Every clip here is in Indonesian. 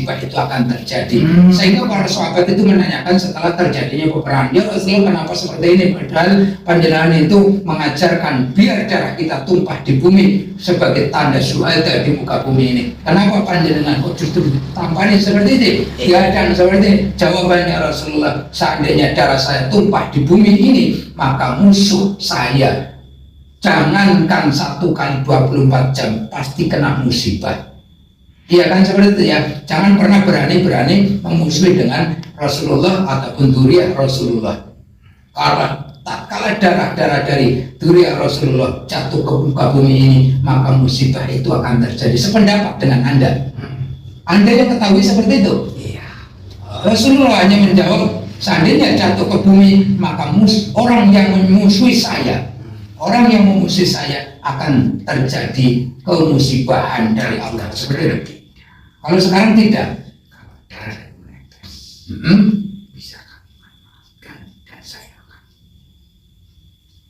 musibah itu akan terjadi. Sehingga para sahabat itu menanyakan setelah terjadinya peperangan, ya Rasulullah kenapa seperti ini? Padahal panjenengan itu mengajarkan biar darah kita tumpah di bumi sebagai tanda syuhada di muka bumi ini. Kenapa panjenengan kok justru tampaknya seperti itu? Dan seperti ini. Jawabannya Rasulullah, seandainya darah saya tumpah di bumi ini, maka musuh saya jangankan 1 kali 24 jam pasti kena musibah. Iya kan seperti itu ya. Jangan pernah berani-berani memusuhi dengan Rasulullah ataupun dzurriyyah Rasulullah. Karena tak kalah darah-darah dari dzurriyyah Rasulullah jatuh ke muka bumi ini, maka musibah itu akan terjadi. Sependapat dengan Anda. Anda yang ketahui seperti itu. Iya. Rasulullah hanya menjawab, seandainya jatuh ke bumi, maka orang yang memusuhi saya, orang yang memusuhi saya akan terjadi kemusibahan dari Allah. Seperti itu. Kalau sekarang tidak, kalau darah dari menetes, bisa kami manfaatkan dan saya akan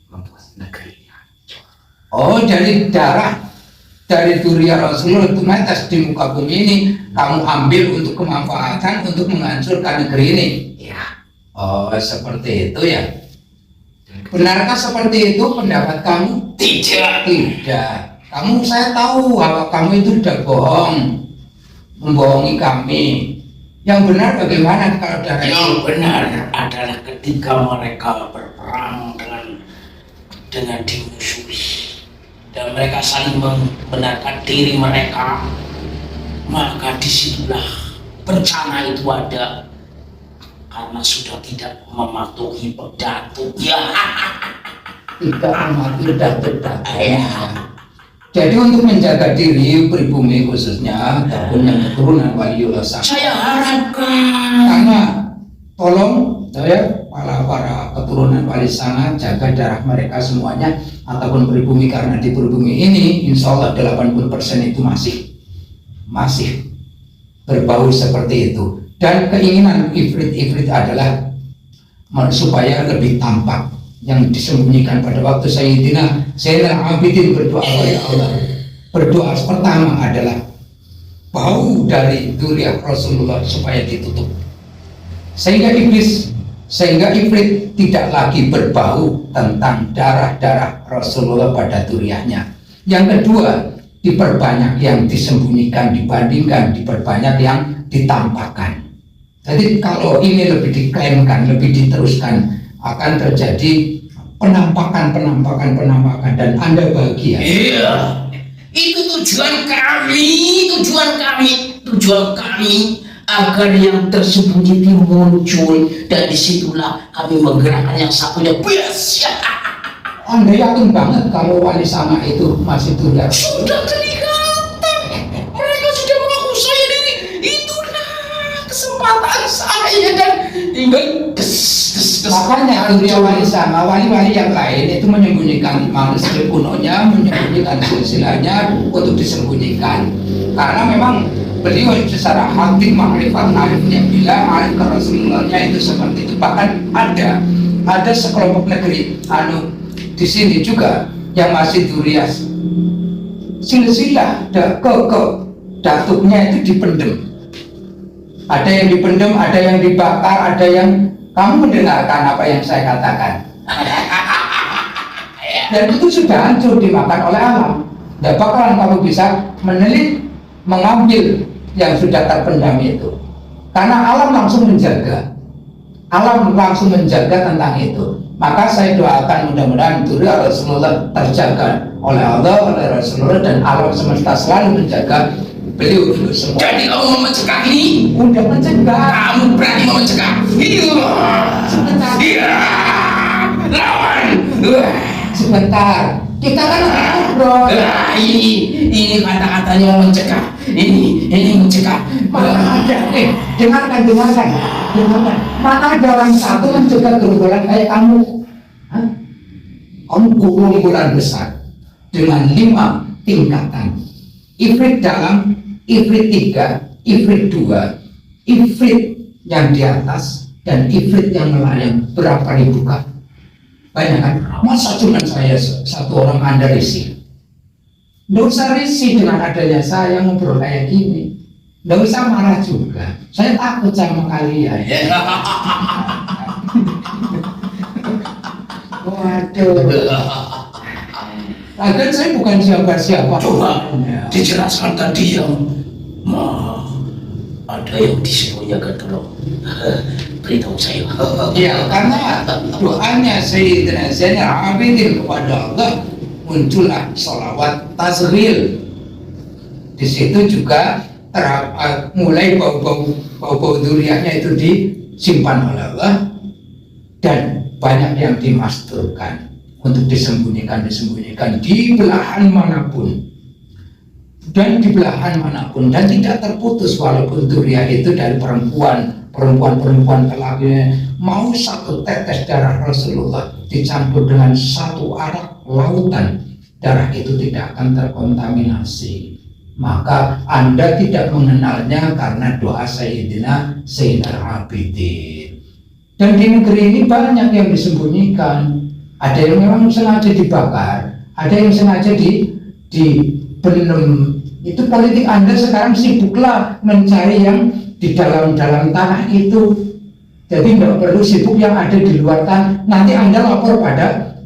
membuat negeri hancur. Oh, dari darah dari dzurriyyah Rasulullah itu menetes di muka bumi ini, kamu ambil untuk kemanfaatan untuk menghancurkan negeri ini. Iya. Oh, seperti itu ya. Benarkah seperti itu pendapat kamu? Tidak. Tidak. Saya tahu bahwa kamu itu sudah bohong, membohongi kami. Yang benar bagaimana kalau darah? Yang benar adalah ketika mereka berperang dengan dimusuhi dan mereka saling membenarkan diri mereka, maka disitulah bencana itu ada. Karena sudah tidak mematuhi pedatu, ya. Tidak mematuhi pedatu. Ya. Jadi untuk menjaga diri pribumi khususnya ataupun yang keturunan Waliullah saya harapkan. Karena tolong saya para keturunan Wali Sanga jaga darah mereka semuanya ataupun pribumi, karena di pribumi ini insya Allah 80% itu masih berbau seperti itu. Dan keinginan ifrit adalah supaya lebih tampak yang disembunyikan pada waktu Sayyidina Zainal Abidin berdoa kepada Allah. Berdoa pertama adalah bau dari dzurriyyah Rasulullah supaya ditutup. Sehingga ifrit tidak lagi berbau tentang darah-darah Rasulullah pada dzurriyyahnya. Yang kedua, diperbanyak yang disembunyikan dibandingkan diperbanyak yang ditampakkan. Jadi kalau ini lebih diklaimkan, lebih diteruskan, akan terjadi penampakan dan Anda bahagia. Iya, itu tujuan kami agar yang tersembunyi itu muncul, dan disitulah kami menggerakkan yang satunya. Bias. Anda yakin banget kalau Wali Sanga itu masih tunda? Sudah kelihatan, mereka sudah mengaku saya ini. Itulah kesempatan saya dan tinggal makanya dzurriyyah Wali Sanga, wali-wali yang lain itu menyembunyikan manuskrip kunonya, menyembunyikan silsilahnya untuk disembunyikan, karena memang beliau secara hati makrifat arifnya bilang arif ke Rasulullahnya itu seperti itu. Bahkan ada sekelompok negeri di sini juga yang masih dzurriyyah silsilah ke datuknya itu dipendem. Ada yang dipendem, ada yang dibakar, ada yang kamu mendengarkan apa yang saya katakan. Dan itu sudah hancur dimakan oleh alam. Tidak bakalan kamu bisa menelit, mengambil yang sudah terpendam itu. Karena alam langsung menjaga. Alam langsung menjaga tentang itu. Maka saya doakan mudah-mudahan dzurriyyah Rasulullah terjaga oleh Allah, oleh Rasulullah, dan alam semesta selalu menjaga beliau semua. Jadi kamu mau mencegah ini? Udah mencegah. Kamu berani mau mencegah? Sebentar. Iya. Lawan. Sebentar. Kita kan ngobrol. Ini kata-katanya mau mencegah. Ini mencegah. Mana ada? Dengarkan. Mana ada orang satu mencegah gerombolan kayak kamu? Hah? Kamu gerombolan besar dengan 5 tingkatan. Ifrit dalam, ifrit 3, ifrit 2, ifrit yang di atas, dan ifrit yang melayang. Berapa ribu kali? Banyak kan? Masa cuma saya satu orang Anda risih? Nggak usah risih dengan adanya saya ngobrol kayak gini. Nggak usah marah juga. Saya takut sama kalian. Waduh. Agar saya bukan siapa-siapa. Coba dijelaskan tadi yang ada yang disembunyikan, tolong beritahu saya. Ya, karena doanya Sayyidina Zainal Abidin kepada Allah muncullah sholawat tasghil. Di situ juga mulai bau-bau duriannya itu disimpan oleh Allah, dan banyak yang dimasturkan untuk disembunyikan di belahan manapun. Dan di belahan manapun, dan tidak terputus walaupun durian itu dari perempuan lelaki. Mau satu tetes darah Rasulullah dicampur dengan satu arak lautan, darah itu tidak akan terkontaminasi. Maka Anda tidak mengenalnya karena doa Sayyidina Zainal Abidin. Dan di negeri ini banyak yang disembunyikan. Ada yang memang sengaja dibakar, ada yang sengaja dibenem. Itu politik Anda sekarang sibuklah mencari yang di dalam tanah itu. Jadi nggak perlu sibuk yang ada di luar tanah. Nanti Anda lapor pada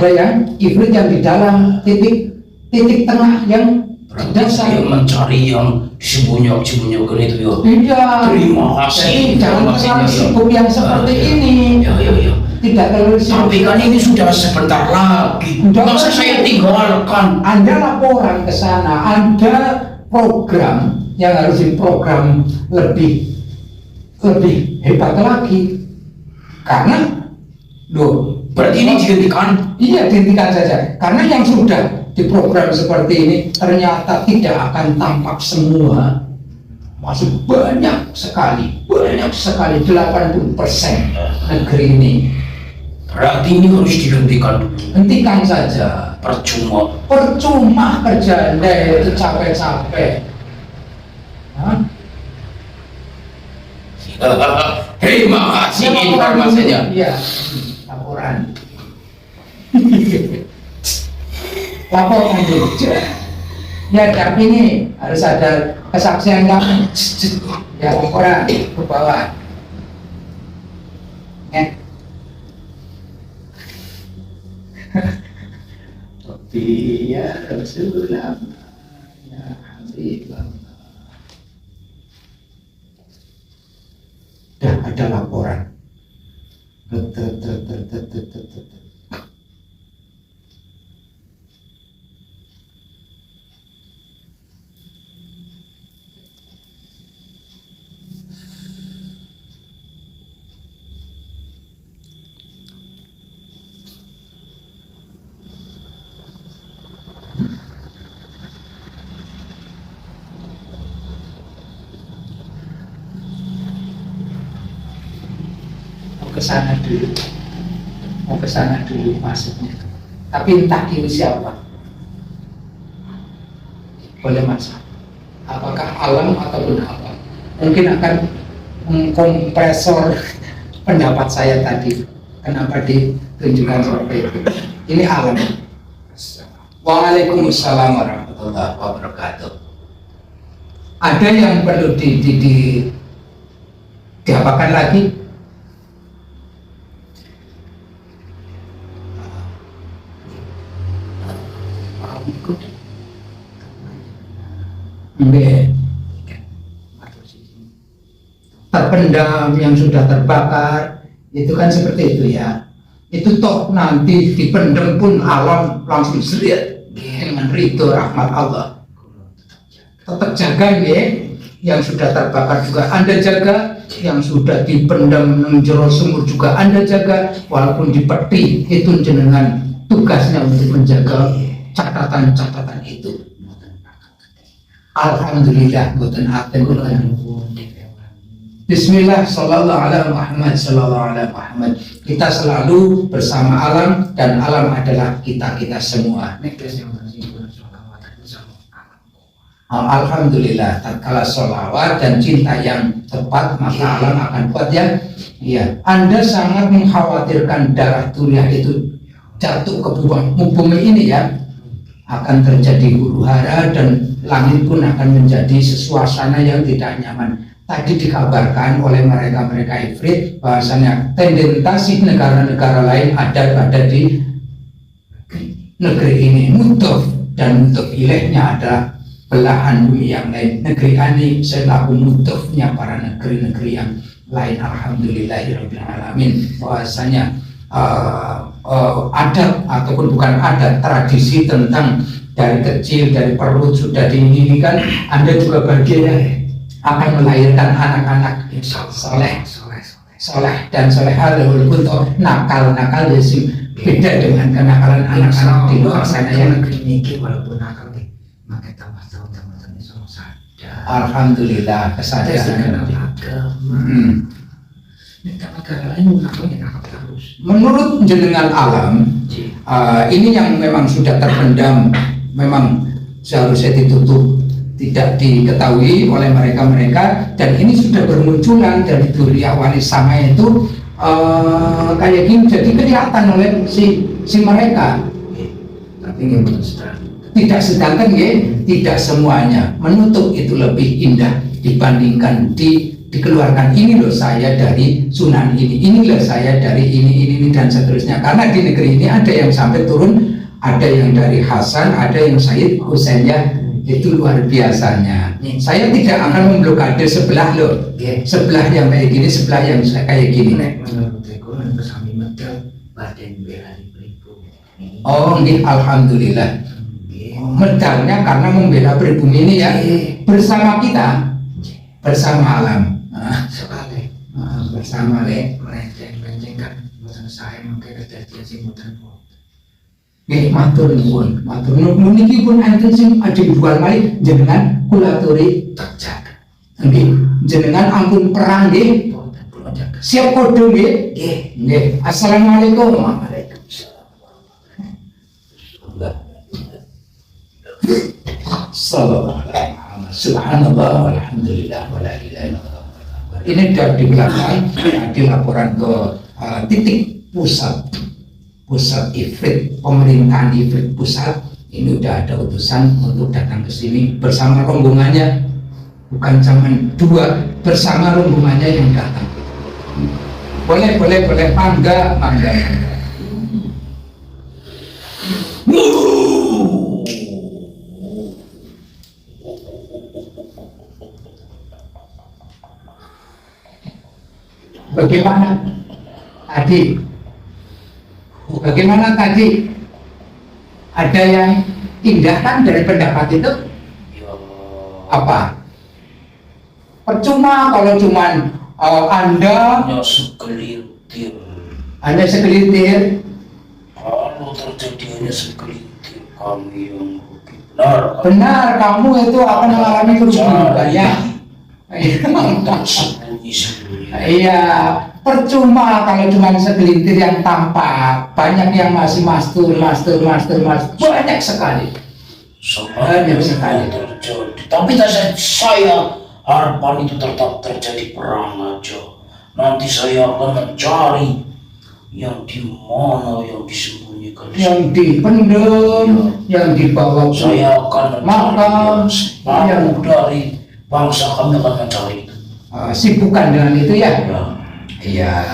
yang ifrit yang di dalam titik tengah yang dasar. Yang mencari yang disembunyikan itu ya. Iya. Terima kasih. Jadi jangan terlalu sibuk yang seperti ini. Ya. Tidak terlalu sibuk. Tapi kan ini sudah sebentar lagi. Masa saya tinggalkan? Anda laporan ke sana, Anda program yang harus diprogram lebih hebat lagi. Karena Berarti ini dihentikan? Iya, dihentikan saja. Karena yang sudah diprogram seperti ini ternyata tidak akan tampak semua. Masih banyak sekali 80% negeri ini. Berarti ini harus dihentikan dulu. Hentikan saja. Percuma kerja Anda itu capek-capek. Terima kasih informasinya. Iya, laporan. Laporkan dulu. Ya, tapi ini harus ada kesaksian kamu. Ya, laporan ke bawah. Ya. Tapi ya Rasulullah, ya Habibullah. Dan ada laporan. Mau ke sana dulu maksudnya. Tapi entah ini siapa. Boleh masuk. Apakah alam ataupun apa? Mungkin akan mengkompresor pendapat saya tadi. Kenapa ditunjukkan seperti itu? Ini alam. Waalaikumsalam warahmatullahi wabarakatuh. Ada yang perlu diapakan lagi? Terpendam yang sudah terbakar itu kan seperti itu ya. Itu toh nanti dipendam pun alam langsung seriat dengan ridho rahmat Allah. Tetap jaga ya, yang sudah terbakar juga Anda jaga, yang sudah dipendam menjero sumur juga Anda jaga, walaupun di peti itu jenengan tugasnya untuk menjaga catatan-catatan itu. Alhamdulillah, boten aten. Bismillah, sallallahu alaihi Muhammad, sallallahu alaihi Muhammad. Kita selalu bersama alam dan alam adalah kita semua. Alhamdulillah, tatkala sholawat dan cinta yang tepat maka alam akan kuat ya. Iya, Anda sangat mengkhawatirkan darah durian itu jatuh ke bumi ini ya. akan terjadi huru hara dan langit pun akan menjadi suasana yang tidak nyaman. Tadi dikabarkan oleh mereka Ifrit bahwasanya tendentasi negara-negara lain ada di negeri ini. Mudhof dan mudhof ilaihnya adalah belahan bumi yang lain. Negeri ini selaku mudhofnya para negeri-negeri yang lain. Alhamdulillahirabbil alamin, bahwasanya adat ataupun bukan adat, tradisi tentang dari kecil, dari perut sudah diinginkan Anda juga bagian akan melahirkan anak-anak soleh dan solehah, walaupun nakal sih beda dengan kenakalan anak-anak di luar sana yang negeri ini walaupun nakal makai tambah tahun teman-teman sama sadar. Alhamdulillah kesadaran negara lain nakalnya nakal terus. Menurut jenengan alam, ini yang memang sudah terpendam, memang seharusnya ditutup, tidak diketahui oleh mereka, dan ini sudah bermunculan dari Duriyah Wali Sama itu kayak gini, jadi kelihatan oleh si mereka. Tapi nggak tidak sedangkan tidak semuanya menutup itu lebih indah dibandingkan dikeluarkan ini loh saya dari sunan ini loh saya dari ini dan seterusnya, karena di negeri ini ada yang sampai turun, ada yang dari Hasan, ada yang Sayyid Husain ya. Itu luar biasanya. Saya tidak akan memblokade sebelah loh, sebelah yang kayak gini, sebelah yang kayak gini. Oh, ini alhamdulillah. Medalnya karena membela pribumi ini ya, bersama kita, bersama alam. Bersama melencengkan bukan saya mungkin kejadian sih mutan. Matur nuwun, matur nuwun niki pun enten sing ajeng jual malih jenengan kula aturi terjaga. Nggih, jenengan ampun perang nggih. Siap kode nggih. Nggih. Assalamualaikum. Subhanallah, alhamdulillah, wala ilaha illallah. Ini sudah di belakang, dilaporan ke titik pusat Ifrit, pemerintahan Ifrit pusat. Ini udah ada utusan untuk datang ke sini bersama rombongannya, bukan cuma dua, bersama rombongannya yang datang. Boleh, mangga. Bagaimana tadi? Ada yang indah kan dari pendapat itu? Apa? Percuma kalau cuman Anda hanya segelintir. Kalau terjadi hanya segelintir, kami yang rugi. Benar, kamu itu akan mengalami kerugian banyak. Iya, percuma kalau cuma segelintir yang tampak, banyak yang masih mastur, banyak sekali. Banyak sekali. Tapi saya harapan itu tetap terjadi perang aja. Nanti saya akan mencari yang di mana yang disembunyikan, yang dipendam, yang dibawa. Saya akan mencari yang dari bangsa kami akan mencari itu. Sibukkan dengan itu ya. Iya.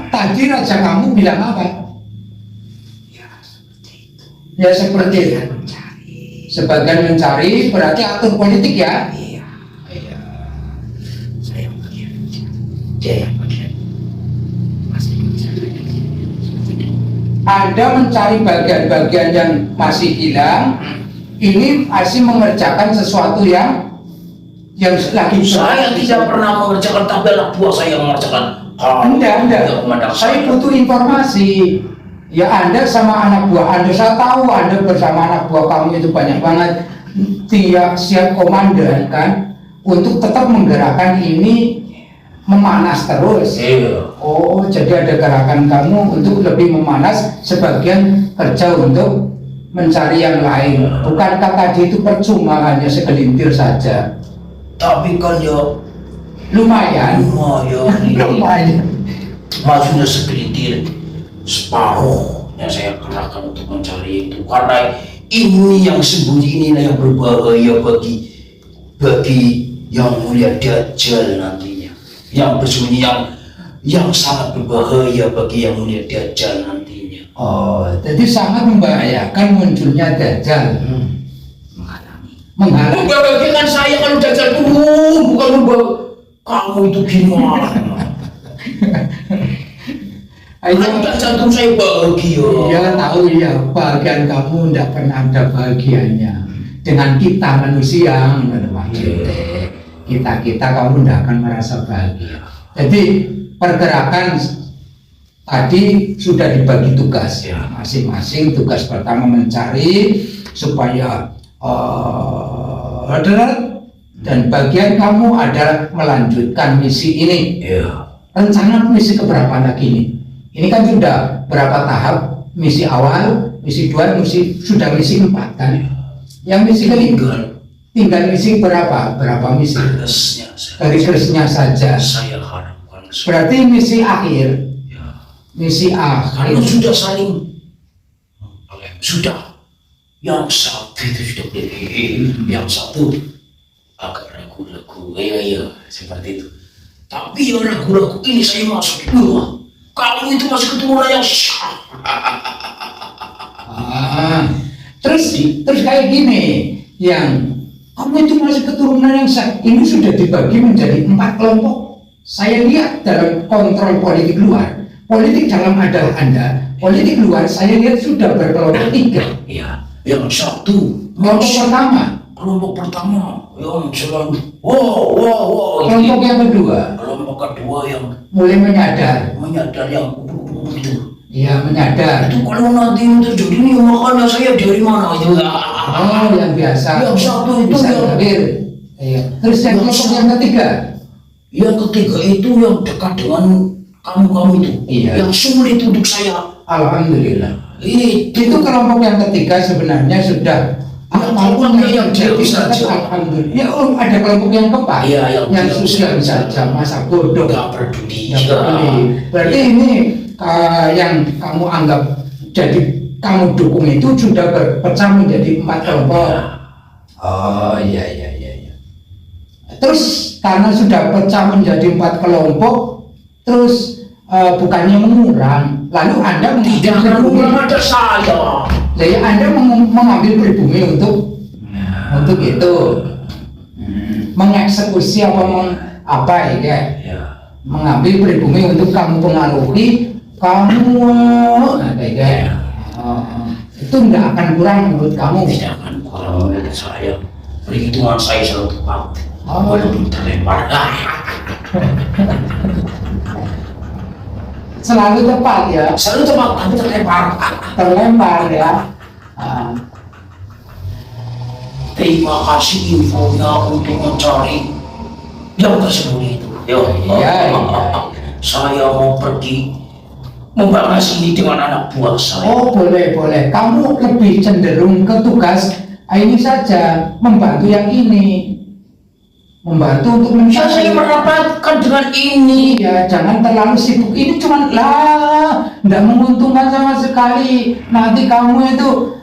Tadi raja kamu bilang apa? Ya seperti itu. Ya seperti itu. Sebagian mencari berarti atur politik ya. Iya. Saya bagian mencari. Masih mencari. Anda mencari bagian-bagian yang masih hilang. Ini masih mengerjakan sesuatu yang lagi. Saya tidak pernah mengerjakan, tapi anak buah saya yang mengerjakan. Anda. Saya butuh informasi. Ya Anda sama anak buah Anda, saya tahu Anda bersama anak buah kamu itu banyak banget. Dia siap komandan kan untuk tetap menggerakkan ini memanas terus. Oh, jadi ada gerakan kamu untuk lebih memanas, sebagian kerja untuk mencari yang lain. Bukankah tadi itu percuma hanya segelintir saja? Tapi kan ya lumayan. Maksudnya segelintir, separuh yang saya kerahkan untuk mencari itu, karena ini yang sembunyi, inilah yang berbahaya bagi yang mulia Dajjal nantinya. Yang bersembunyi yang sangat berbahaya bagi yang mulia Dajjal nantinya. Oh, jadi sangat membahayakan munculnya Dajjal. Menghalangi. Membahagiakan saya kalau Dajjal turun, bukan kamu itu gimana? Kalau Dajjal turun saya bahagia. Iya tahu ya, bagian kamu tidak pernah ada bahagianya. Dengan kita manusia, kita kamu tidak akan merasa bahagia. Jadi pergerakan tadi sudah dibagi tugas ya, masing-masing. Tugas pertama mencari supaya dan bagian kamu adalah melanjutkan misi ini. Rencana misi keberapa lagi ini? Ini kan sudah berapa tahap? Misi awal, misi 2, sudah misi 4 kan? Yang misi kelima tinggal misi berapa? Berapa misi? Dari kerisnya saja. Saya harapkan. Berarti misi akhir. Misi akhir. Karena sudah saling sudah. Yang satu itu sudah yang satu agak ragu-ragu, ya seperti itu. Tapi yang ragu-ragu ini saya masuk dulu. Kamu itu masih keturunan yang sah. Terus kayak gini, yang kamu itu masih keturunan yang sah. Ini sudah dibagi menjadi 4 kelompok. Saya lihat dalam kontrol politik luar, politik dalam adalah Anda, politik luar saya lihat sudah berkelompok 3. Iya. Yang satu kelompok pertama yang selalu kelompok yang kedua yang mulai menyadar yang itu. Iya, menyadar. Itu kalau nanti terjadi nih, makanya saya dari mana itu? Oh, yang biasa. Yang satu itu bisa yang hadir. Iya. Terus yang kelompok yang ketiga? Yang ketiga itu yang dekat dengan kamu itu. Iya. Yang sulit untuk saya. Alhamdulillah. Itu kelompok yang ketiga sebenarnya sudah apapun yang jadi alhamdulillah. Ya, ada kelompok yang keempat. Iya, yang sudah saja masa bodoh. Gak peduli. Berarti ini yang kamu anggap jadi kamu dukung itu sudah berpecah menjadi 4 kelompok. Oh iya. Terus karena sudah pecah menjadi 4 kelompok, terus bukannya mengurang, lalu Anda tidak mengurang ada saya. Jadi Anda mengambil pribumi untuk itu, mengeksekusi apa ya? Mengambil pribumi untuk kamu pengaruhi, itu tidak akan kurang menurut kamu. Tidak akan kurang menurut saya. Perhitungan saya selalu tepat. Walaupun terlempar. Selalu tepat ya. Selalu tepat tapi terlempar ya. Terima kasih infonya untuk mencari yang tersembunyi itu. Iya. Saya mau pergi membahas ini dengan anak buah saya. Oh boleh. Kamu lebih cenderung ke tugas ini saja, membantu yang ini. Membantu untuk mencari. Saya merapatkan dengan ini. Ya, jangan terlalu sibuk. Ini cuma tidak menguntungkan sama sekali. Nanti kamu itu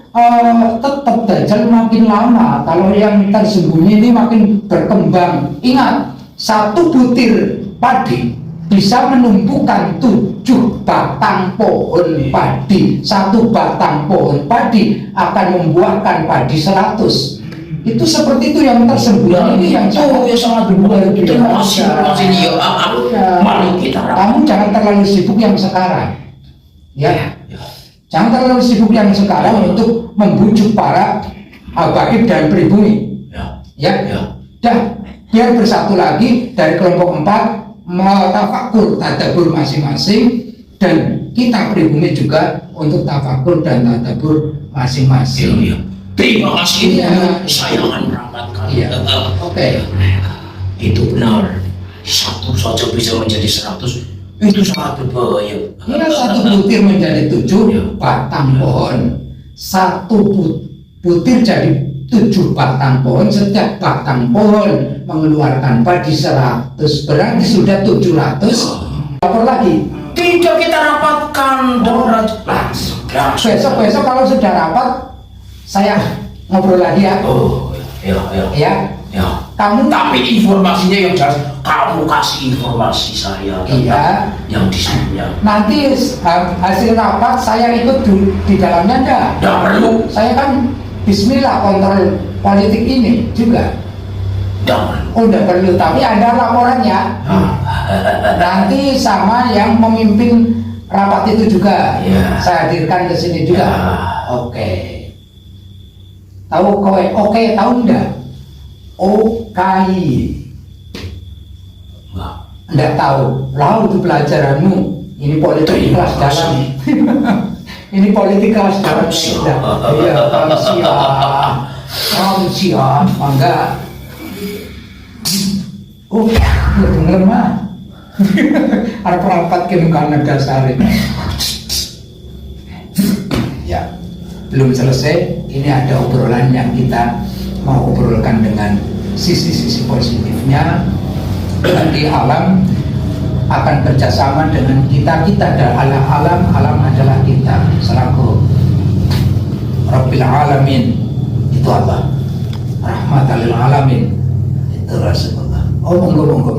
tetap Dajjal makin lama. Kalau yang tersembunyi ini makin berkembang. Ingat, 1 butir padi bisa menumbuhkan 7 batang pohon padi. 1 batang pohon padi akan membuahkan padi 100. Itu seperti itu yang tersembunyi ini yang sangat luar biasa. Mari kita. Kamu jangan terlalu sibuk yang sekarang, ya. Jangan terlalu sibuk yang sekarang untuk membujuk para habaib dan pribumi. Ya. Dan biar bersatu lagi dari kelompok 4, tafakur tadabbur masing-masing, dan kita pribumi juga untuk tafakur dan tadabbur masing-masing. Terima kasih, saya akan merapatkan. Oke. Itu benar. 1 saja bisa menjadi 100. Itu sangat berbahaya. Ya, 1 butir menjadi 7 batang pohon. 1 butir jadi 7 batang pohon. Setiap batang pohon mengeluarkan padi 100. Berarti sudah 700. Apa lagi? Tidak kita rapatkan. Besok kalau sudah rapat, saya ngobrol lagi ya. Oh, ya. Ya, Ya. kamu Tapi informasinya yang jelas, kamu kasih informasi saya iya. yang disebutnya. Nanti hasil rapat saya ikut di dalamnya enggak? Enggak perlu. Saya kan bismillah kontrol politik ini juga. Jangan. Oh, enggak perlu, tapi ada laporannya. Nanti sama yang memimpin rapat itu juga. Iya. Saya hadirkan ke sini juga. Ya. Oke. Tahu kowe? Oke, tahu enggak? OKI. Enggak. Enggak tahu. Lalu itu pelajaranmu. Ini politik Terima kelas dalam. kasih. Ini politik kelas dalam. Kamsia. Iya, kamsia. Kamsia, mangga. Oh, denger mah. Harap rapat ke karena dasar ini. Ya, belum selesai. Ini ada obrolan yang kita mau obrolkan dengan sisi-sisi positifnya. Nanti alam akan kerjasama dengan kita dan alam adalah kita selaku Rabbil Alamin, itu Allah, rahmatan lil alamin, itu Rasulullah. Oh, monggo